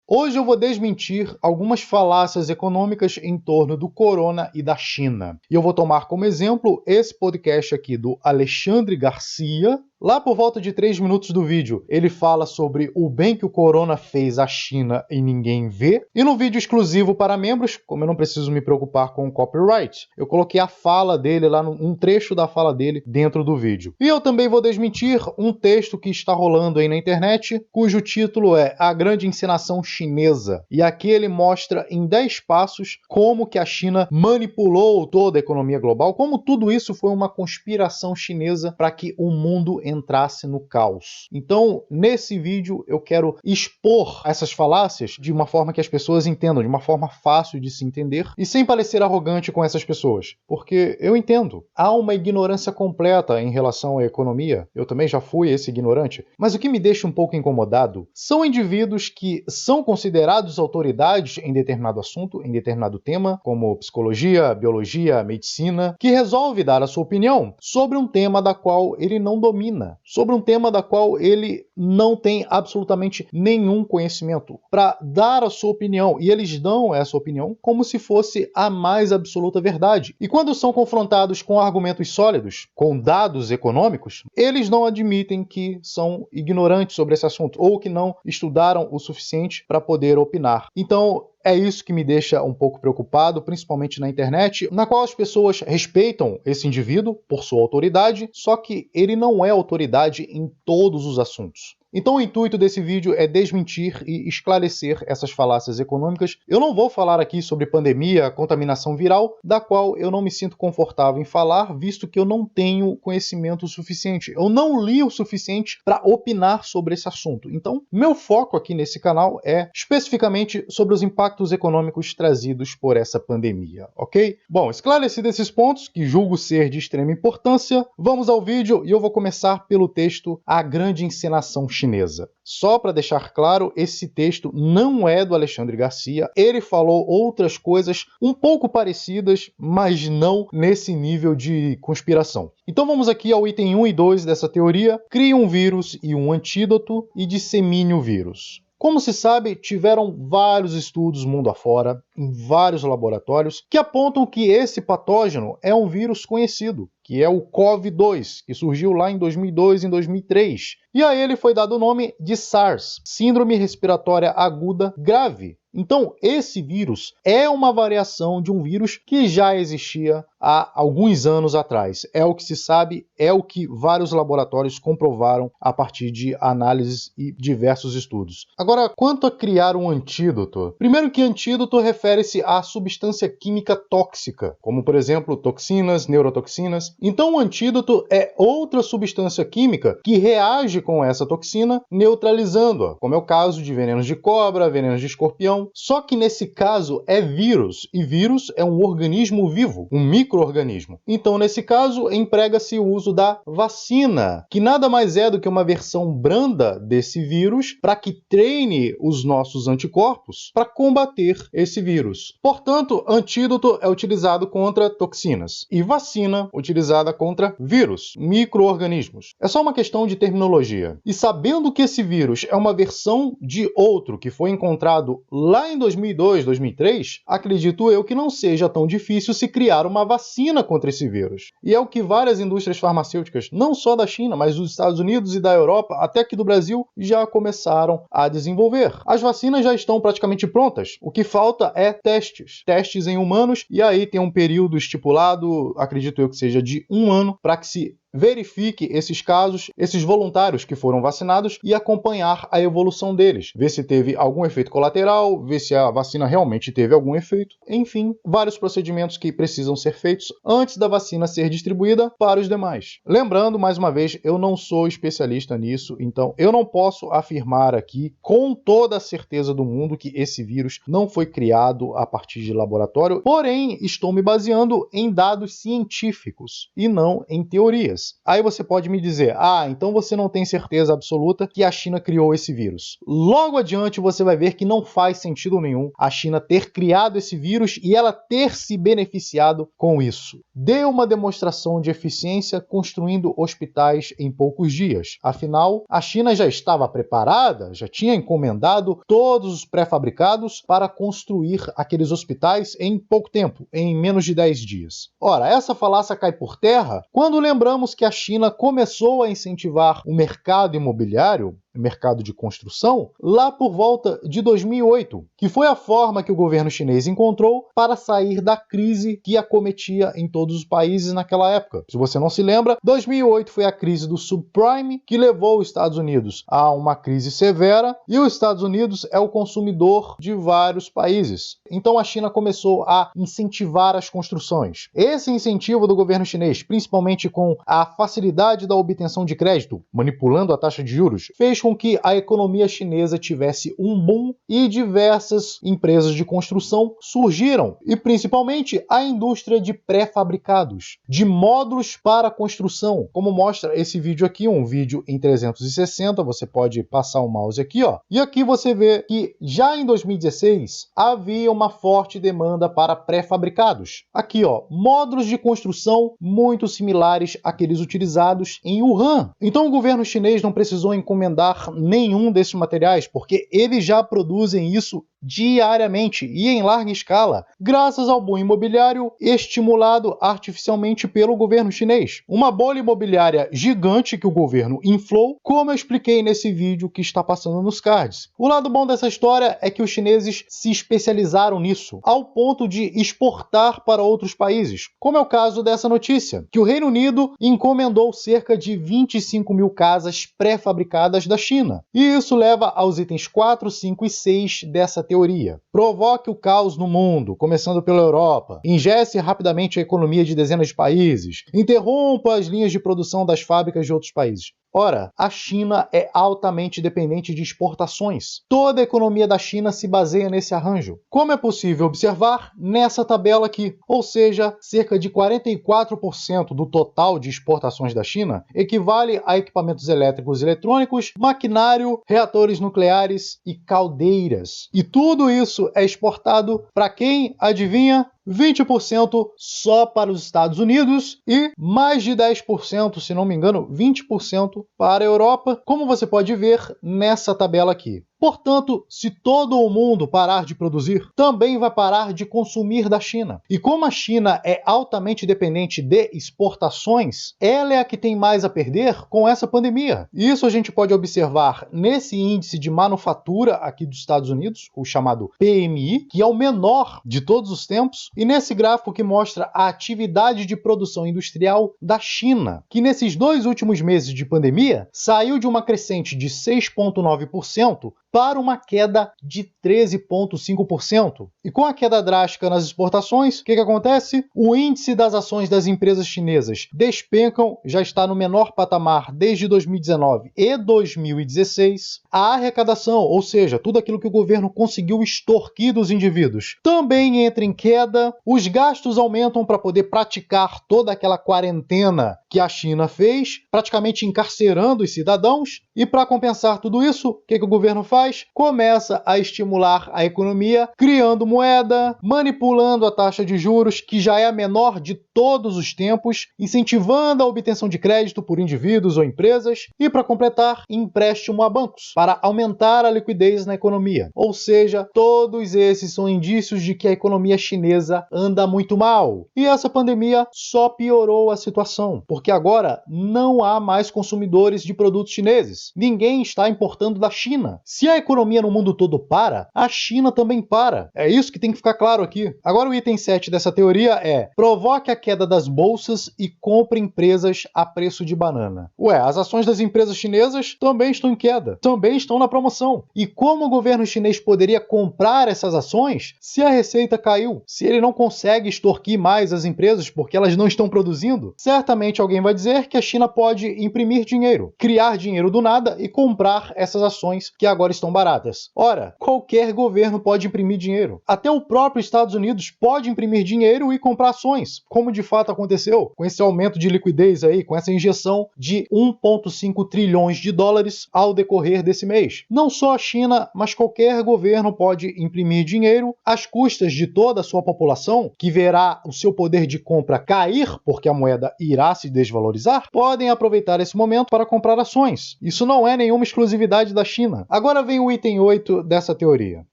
Hoje eu vou desmentir algumas falácias econômicas em torno do corona e da China. E eu vou tomar como exemplo esse podcast aqui do Alexandre Garcia. Lá por volta de 3 minutos do vídeo, ele fala sobre o bem que o corona fez à China e ninguém vê. E no vídeo exclusivo para membros, como eu não preciso me preocupar com o copyright, eu coloquei a fala dele lá, um trecho da fala dele dentro do vídeo. E eu também vou desmentir um texto que está rolando aí na internet, cujo título é A Grande Encenação Chinesa. E aqui ele mostra em 10 passos como que a China manipulou toda a economia global, como tudo isso foi uma conspiração chinesa para que o mundo entrasse no caos. Então, nesse vídeo eu quero expor essas falácias de uma forma que as pessoas entendam, de uma forma fácil de se entender e sem parecer arrogante com essas pessoas, porque eu entendo, há uma ignorância completa em relação à economia, eu também já fui esse ignorante, mas o que me deixa um pouco incomodado são indivíduos que são considerados autoridades em determinado assunto, em determinado tema, como psicologia, biologia, medicina, que resolve dar a sua opinião sobre um tema da qual ele não domina, sobre um tema da qual ele não tem absolutamente nenhum conhecimento, para dar a sua opinião, e eles dão essa opinião como se fosse a mais absoluta verdade. E quando são confrontados com argumentos sólidos, com dados econômicos, eles não admitem que são ignorantes sobre esse assunto, ou que não estudaram o suficiente para poder opinar. Então, é isso que me deixa um pouco preocupado, principalmente na internet, na qual as pessoas respeitam esse indivíduo por sua autoridade, só que ele não é autoridade em todos os assuntos. Então o intuito desse vídeo é desmentir e esclarecer essas falácias econômicas. Eu não vou falar aqui sobre pandemia, contaminação viral, da qual eu não me sinto confortável em falar, visto que eu não tenho conhecimento suficiente. Eu não li o suficiente para opinar sobre esse assunto. Então, meu foco aqui nesse canal é especificamente sobre os impactos econômicos trazidos por essa pandemia, ok? Bom, esclarecidos esses pontos, que julgo ser de extrema importância, vamos ao vídeo e eu vou começar pelo texto A Grande Encenação Chinesa. Só para deixar claro, esse texto não é do Alexandre Garcia, ele falou outras coisas um pouco parecidas, mas não nesse nível de conspiração. Então vamos aqui ao item 1 e 2 dessa teoria: crie um vírus e um antídoto e dissemine o vírus. Como se sabe, tiveram vários estudos mundo afora, em vários laboratórios, que apontam que esse patógeno é um vírus conhecido, que é o CoV-2, que surgiu lá em 2002 e em 2003. E a ele foi dado o nome de SARS, Síndrome Respiratória Aguda Grave. Então, esse vírus é uma variação de um vírus que já existia há alguns anos atrás. É o que se sabe, é o que vários laboratórios comprovaram a partir de análises e diversos estudos. Agora, quanto a criar um antídoto, primeiro que antídoto refere-se à substância química tóxica, como por exemplo toxinas, neurotoxinas. Então, o antídoto é outra substância química que reage com essa toxina, neutralizando-a, como é o caso de venenos de cobra, venenos de escorpião. Só que nesse caso é vírus, e vírus é um organismo vivo, um micro-organismo. Então, nesse caso, emprega-se o uso da vacina, que nada mais é do que uma versão branda desse vírus para que treine os nossos anticorpos para combater esse vírus. Portanto, antídoto é utilizado contra toxinas e vacina utilizada contra vírus, micro-organismos. É só uma questão de terminologia. E sabendo que esse vírus é uma versão de outro que foi encontrado lá em 2002, 2003, acredito eu que não seja tão difícil se criar uma vacina contra esse vírus. E é o que várias indústrias farmacêuticas, não só da China, mas dos Estados Unidos e da Europa, até aqui do Brasil, já começaram a desenvolver. As vacinas já estão praticamente prontas. O que falta é testes. Testes em humanos, e aí tem um período estipulado, acredito eu que seja de 1 ano, para que se verifique esses casos, esses voluntários que foram vacinados e acompanhar a evolução deles. Ver se teve algum efeito colateral, ver se a vacina realmente teve algum efeito. Enfim, vários procedimentos que precisam ser feitos antes da vacina ser distribuída para os demais. Lembrando, mais uma vez, eu não sou especialista nisso, então eu não posso afirmar aqui com toda a certeza do mundo que esse vírus não foi criado a partir de laboratório, porém estou me baseando em dados científicos e não em teorias. países. Aí você pode me dizer, então você não tem certeza absoluta que a China criou esse vírus. Logo adiante você vai ver que não faz sentido nenhum a China ter criado esse vírus e ela ter se beneficiado com isso. Deu uma demonstração de eficiência construindo hospitais em poucos dias. Afinal, a China já estava preparada, já tinha encomendado todos os pré-fabricados para construir aqueles hospitais em pouco tempo, em menos de 10 dias. Ora, essa falácia cai por terra quando lembramos que a China começou a incentivar o mercado imobiliário, mercado de construção, lá por volta de 2008, que foi a forma que o governo chinês encontrou para sair da crise que acometia em todos os países naquela época. Se você não se lembra, 2008 foi a crise do subprime, que levou os Estados Unidos a uma crise severa, e os Estados Unidos é o consumidor de vários países. Então a China começou a incentivar as construções. Esse incentivo do governo chinês, principalmente com a facilidade da obtenção de crédito, manipulando a taxa de juros, fez com que a economia chinesa tivesse um boom e diversas empresas de construção surgiram, e principalmente a indústria de pré-fabricados, de módulos para construção, como mostra esse vídeo aqui, um vídeo em 360, você pode passar o mouse aqui, e aqui você vê que já em 2016 havia uma forte demanda para pré-fabricados. Aqui, módulos de construção muito similares àqueles utilizados em Wuhan. Então o governo chinês não precisou encomendar nenhum desses materiais, porque eles já produzem isso diariamente e em larga escala, graças ao boom imobiliário estimulado artificialmente pelo governo chinês. Uma bolha imobiliária gigante que o governo inflou, como eu expliquei nesse vídeo que está passando nos cards. O lado bom dessa história é que os chineses se especializaram nisso, ao ponto de exportar para outros países, como é o caso dessa notícia, que o Reino Unido encomendou cerca de 25 mil casas pré-fabricadas da China. E isso leva aos itens 4, 5 e 6 dessa teoria. Provoque o caos no mundo, começando pela Europa. Ingesse rapidamente a economia de dezenas de países. Interrompa as linhas de produção das fábricas de outros países. Ora, a China é altamente dependente de exportações. Toda a economia da China se baseia nesse arranjo, como é possível observar nessa tabela aqui. Ou seja, cerca de 44% do total de exportações da China equivale a equipamentos elétricos e eletrônicos, maquinário, reatores nucleares e caldeiras. E tudo isso é exportado para quem? Adivinha? 20% só para os Estados Unidos e mais de 10%, se não me engano, 20% para a Europa, como você pode ver nessa tabela aqui. Portanto, se todo o mundo parar de produzir, também vai parar de consumir da China. E como a China é altamente dependente de exportações, ela é a que tem mais a perder com essa pandemia. E isso a gente pode observar nesse índice de manufatura aqui dos Estados Unidos, o chamado PMI, que é o menor de todos os tempos, e nesse gráfico que mostra a atividade de produção industrial da China, que nesses 2 últimos meses de pandemia saiu de uma crescente de 6,9% para uma queda de 13,5%. E com a queda drástica nas exportações, o que acontece? O índice das ações das empresas chinesas despencam, já está no menor patamar desde 2019 e 2016. A arrecadação, ou seja, tudo aquilo que o governo conseguiu extorquir dos indivíduos, também entra em queda. Os gastos aumentam para poder praticar toda aquela quarentena que a China fez, praticamente encarcerando os cidadãos. E para compensar tudo isso, o que o governo faz? Começa a estimular a economia, criando moeda, manipulando a taxa de juros, que já é a menor de todos os tempos, incentivando a obtenção de crédito por indivíduos ou empresas e, para completar, empréstimo a bancos, para aumentar a liquidez na economia. Ou seja, todos esses são indícios de que a economia chinesa anda muito mal. E essa pandemia só piorou a situação, porque agora não há mais consumidores de produtos chineses. Ninguém está importando da China. Se a economia no mundo todo para, a China também para. É isso que tem que ficar claro aqui. Agora o item 7 dessa teoria é: provoque a queda das bolsas e compre empresas a preço de banana. Ué, as ações das empresas chinesas também estão em queda, também estão na promoção. E como o governo chinês poderia comprar essas ações se a receita caiu? Se ele não consegue extorquir mais as empresas porque elas não estão produzindo? Certamente alguém vai dizer que a China pode imprimir dinheiro, criar dinheiro do nada e comprar essas ações que agora estão baratas. Ora, qualquer governo pode imprimir dinheiro. Até o próprio Estados Unidos pode imprimir dinheiro e comprar ações, como de fato aconteceu com esse aumento de liquidez aí, com essa injeção de 1,5 trilhões de dólares ao decorrer desse mês. Não só a China, mas qualquer governo pode imprimir dinheiro às custas de toda a sua população, que verá o seu poder de compra cair, porque a moeda irá se desvalorizar, podem aproveitar esse momento para comprar ações. Isso não é nenhuma exclusividade da China. Agora vem o item 8 dessa teoria.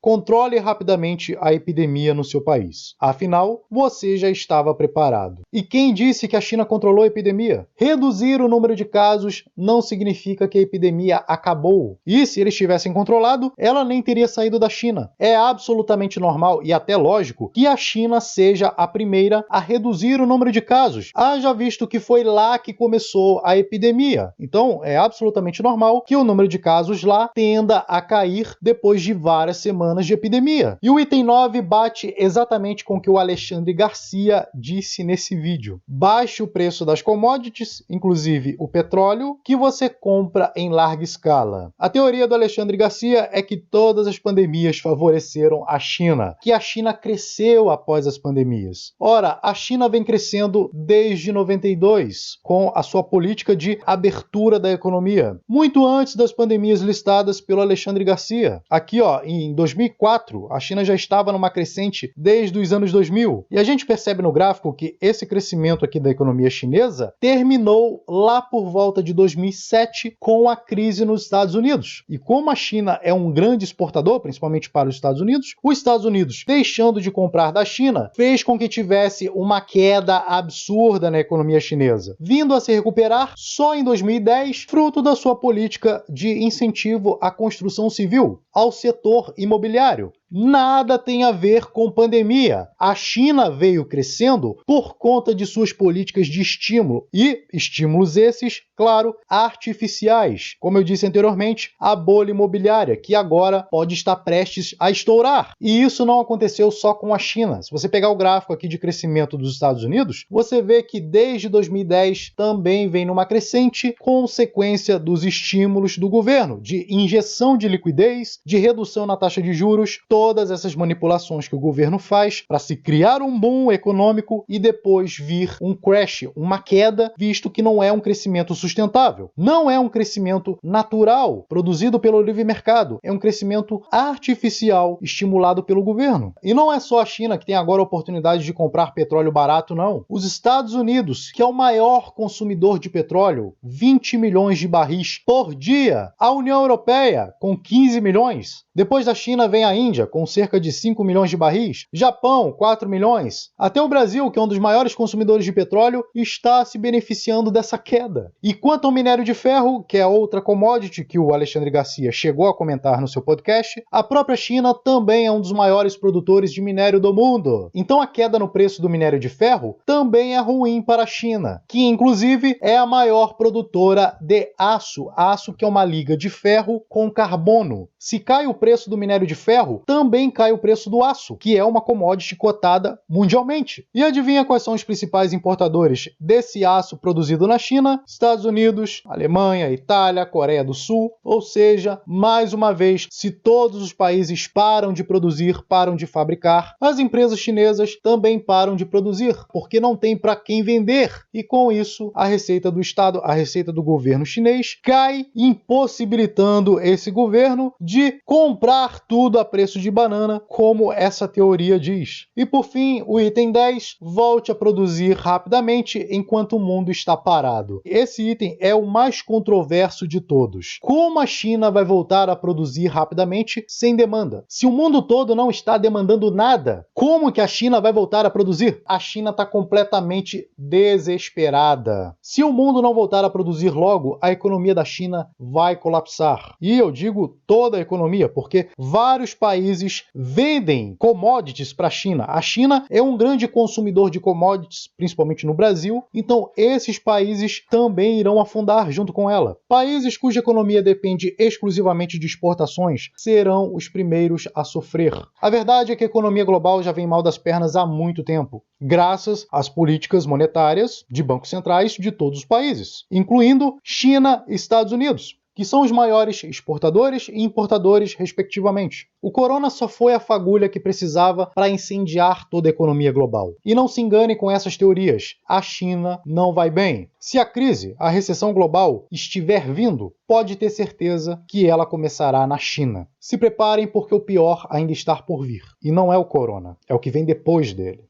Controle rapidamente a epidemia no seu país. Afinal, você já estava preparado. E quem disse que a China controlou a epidemia? Reduzir o número de casos não significa que a epidemia acabou. E se eles tivessem controlado, ela nem teria saído da China. É absolutamente normal e até lógico que a China seja a primeira a reduzir o número de casos, haja visto que foi lá que começou a epidemia. Então, é absolutamente normal que o número de casos lá tenda a cair depois de várias semanas de epidemia. E o item 9 bate exatamente com o que o Alexandre Garcia disse nesse vídeo. Baixe o preço das commodities, inclusive o petróleo, que você compra em larga escala. A teoria do Alexandre Garcia é que todas as pandemias favoreceram a China, que a China cresceu após as pandemias. Ora, a China vem crescendo desde 92, com a sua política de abertura da economia, muito antes das pandemias listadas pelo Alexandre Garcia. Aqui, em 2004, a China já estava numa crescente desde os anos 2000. E a gente percebe no gráfico que esse crescimento aqui da economia chinesa terminou lá por volta de 2007 com a crise nos Estados Unidos. E como a China é um grande exportador, principalmente para os Estados Unidos, deixando de comprar da China, fez com que tivesse uma queda absurda na economia chinesa, vindo a se recuperar só em 2010, fruto da sua política de incentivo à construção civil, ao setor imobiliário. Nada tem a ver com pandemia. A China veio crescendo por conta de suas políticas de estímulo, e estímulos esses, claro, artificiais. Como eu disse anteriormente, a bolha imobiliária, que agora pode estar prestes a estourar. E isso não aconteceu só com a China. Se você pegar o gráfico aqui de crescimento dos Estados Unidos, você vê que desde 2010 também vem numa crescente, consequência dos estímulos do governo, de injeção de liquidez, de redução na taxa de juros, todas essas manipulações que o governo faz para se criar um boom econômico e depois vir um crash, uma queda, visto que não é um crescimento sustentável. Não é um crescimento natural, produzido pelo livre mercado. É um crescimento artificial, estimulado pelo governo. E não é só a China que tem agora a oportunidade de comprar petróleo barato, não. Os Estados Unidos, que é o maior consumidor de petróleo, 20 milhões de barris por dia. A União Europeia, com 15 milhões. Depois da China vem a Índia, com cerca de 5 milhões de barris. Japão, 4 milhões. Até o Brasil, que é um dos maiores consumidores de petróleo, está se beneficiando dessa queda. E quanto ao minério de ferro, que é outra commodity que o Alexandre Garcia chegou a comentar no seu podcast, a própria China também é um dos maiores produtores de minério do mundo. Então a queda no preço do minério de ferro também é ruim para a China, que inclusive é a maior produtora de aço. Aço que é uma liga de ferro com carbono. Se cai o preço do minério de ferro, também cai o preço do aço, que é uma commodity cotada mundialmente. E adivinha quais são os principais importadores desse aço produzido na China? Estados Unidos, Alemanha, Itália, Coreia do Sul. Ou seja, mais uma vez, se todos os países param de produzir, param de fabricar, as empresas chinesas também param de produzir, porque não tem para quem vender. E com isso, a receita do Estado, a receita do governo chinês cai, impossibilitando esse governo de comprar tudo a preço de banana, como essa teoria diz. E por fim, o item 10, volte a produzir rapidamente enquanto o mundo está parado. Esse item é o mais controverso de todos. Como a China vai voltar a produzir rapidamente sem demanda? Se o mundo todo não está demandando nada, como que a China vai voltar a produzir? A China está completamente desesperada. Se o mundo não voltar a produzir logo, a economia da China vai colapsar. E eu digo toda a economia, porque vários países vendem commodities para a China. A China é um grande consumidor de commodities, principalmente no Brasil, então esses países também irão afundar junto com ela. Países cuja economia depende exclusivamente de exportações serão os primeiros a sofrer. A verdade é que a economia global já vem mal das pernas há muito tempo, graças às políticas monetárias de bancos centrais de todos os países, incluindo China e Estados Unidos. que são os maiores exportadores e importadores, respectivamente. O corona só foi a fagulha que precisava para incendiar toda a economia global. E não se engane com essas teorias, a China não vai bem. Se a crise, a recessão global, estiver vindo, pode ter certeza que ela começará na China. Se preparem porque o pior ainda está por vir. E não é o corona, é o que vem depois dele.